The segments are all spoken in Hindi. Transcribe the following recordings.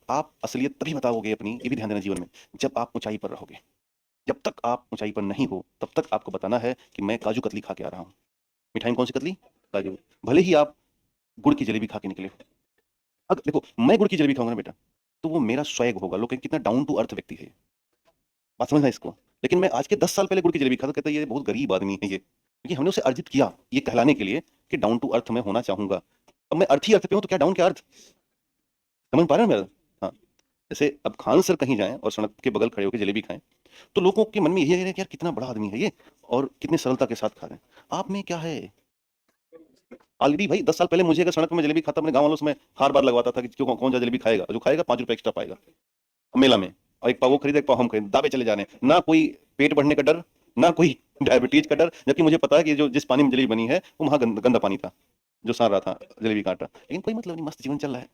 आप असलियत तभी बताओगे अपनी, ये भी ध्यान देना जीवन में, जब आप ऊंचाई पर रहोगे। जब तक आप ऊंचाई पर नहीं हो तब तक आपको बताना है कि मैं काजू कतली खा के आ रहा हूँ। मिठाई में कौन सी कतली? काजू। भले ही आप गुड़ की जलेबी खा के निकले हो। अगर देखो मैं गुड़ की जलेबी खाऊंगा ना बेटा, तो वो मेरा स्वैग होगा, लोग कहेंगे कितना डाउन टू अर्थ व्यक्ति है ये। बात समझना इसको। लेकिन मैं आज के 10 साल पहले गुड़ की जलेबी खाता, कहता ये बहुत गरीब आदमी है ये, क्योंकि हमने उसे अर्जित किया ये कहलाने के लिए कि डाउन टू अर्थ में होना चाहूंगा। अब मैं अर्थ ही अर्थ पे हूं तो क्या डाउन क्या अर्थ? समझ पा रहे हैं मेरा? हाँ। जैसे अब खान सर कहीं जाएं और सड़क के बगल खड़े होकर जलेबी खाएं, तो लोगों के मन में यही है कि यार कितना बड़ा आदमी है ये, और कितनी सरलता के साथ खा रहे हैं। आप में क्या है? ऑलरेडी भाई 10 साल पहले मुझे अगर सड़क में जलेबी खाता, अपने गांव वालों से मैं हार बार लगवाता था कि क्यों, कौन सा जलेबी खाएगा, जो खाएगा 5 रुपए एक्स्ट्रा पाएगा मेला में। और एक पाव वो खरीदे, एक पाव हम खरीदे, दावे चले जाने, ना कोई पेट बढ़ने का डर, ना कोई डायबिटीज का डर, जबकि मुझे पता है कि जो जिस पानी में जलेबी बनी है वो वहां गंदा पानी था जो सार रहा था जलेबी का आटा, लेकिन कोई मतलब नहीं, मस्त जीवन चल रहा है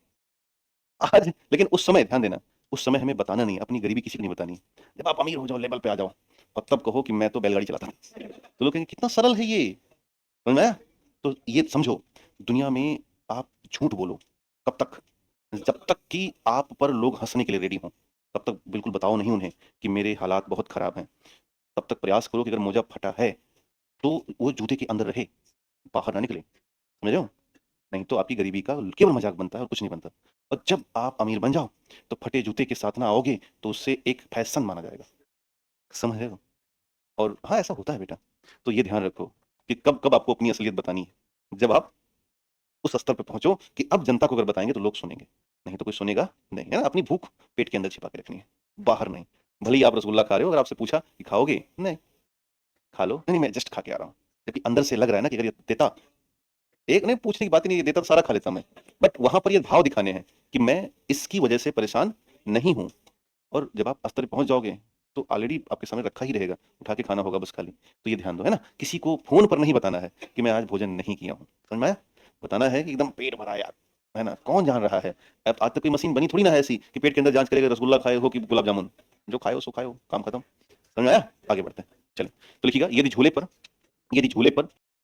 आज। लेकिन उस समय ध्यान देना, उस समय हमें बताना नहीं, अपनी गरीबी किसी को नहीं बतानी। जब आप अमीर हो जाओ, लेवल पे आ जाओ, और तब कहो कि मैं तो बैलगाड़ी चलाता था, तो लोग कहेंगे कितना सरल है ये। समझ में आया? तो ये समझो, दुनिया में आप झूठ बोलो कब तक? जब तक कि आप पर लोग हंसने के लिए रेडी हों, तब तक बिल्कुल बताओ नहीं उन्हें कि मेरे हालात बहुत खराब हैं। तब तक प्रयास करो कि अगर मोजा फटा है तो वो जूते के अंदर रहे, बाहर ना निकले। समझ रहे हो? नहीं तो आपकी गरीबी का केवल मजाक बनता है और कुछ नहीं बनता। और जब आप अमीर बन जाओ तो फटे जूते के साथ ना आओगे तो उससे एक फैशन माना जाएगा। समझ रहे हो? और हाँ, ऐसा होता है बेटा। तो ये ध्यान रखो कि कब कब आपको अपनी असलियत बतानी है, जब आप उस स्तर पे पहुंचो कि अब जनता को अगर बताएंगे तो लोग सुनेंगे, नहीं तो कोई सुनेगा नहीं, है ना? अपनी भूख पेट के अंदर छिपा के रखनी है, बाहर नहीं। भले ही आप रसगुल्ला खा रहे हो, अगर आपसे पूछा कि खाओगे, नहीं, खा लो, नहीं मैं जस्ट खा के आ रहा हूँ, जबकि अंदर से लग रहा है ना कि अगर ये देता, एक नहीं पूछने की बात ही नहीं, ये देता तो सारा खा लेता मैं। बट वहां पर ये भाव दिखाने हैं कि मैं इसकी वजह से परेशान नहीं हूं। और जब आप स्तर पे पहुंच जाओगे तो ऑलरेडी आपके सामने रखा ही रहेगा, उठा के खाना होगा बस खाली। तो ये ध्यान दो, है ना? किसी को फोन पर नहीं बताना है कि मैं आज भोजन नहीं किया हूँ। समझ में आया? बताना है कि एकदम पेट भरा यार, है ना? कौन जान रहा है? अब आज तक कोई मशीन बनी थोड़ी ना है ऐसी कि पेट के अंदर जांच करेगा रसगुल्ला खाए हो कि गुलाब जामुन। जो खाए हो सो खाए हो, काम खत्म। समझ में आया? आगे बढ़ते हैं, चले। तो लिखिएगा, यदि झूले पर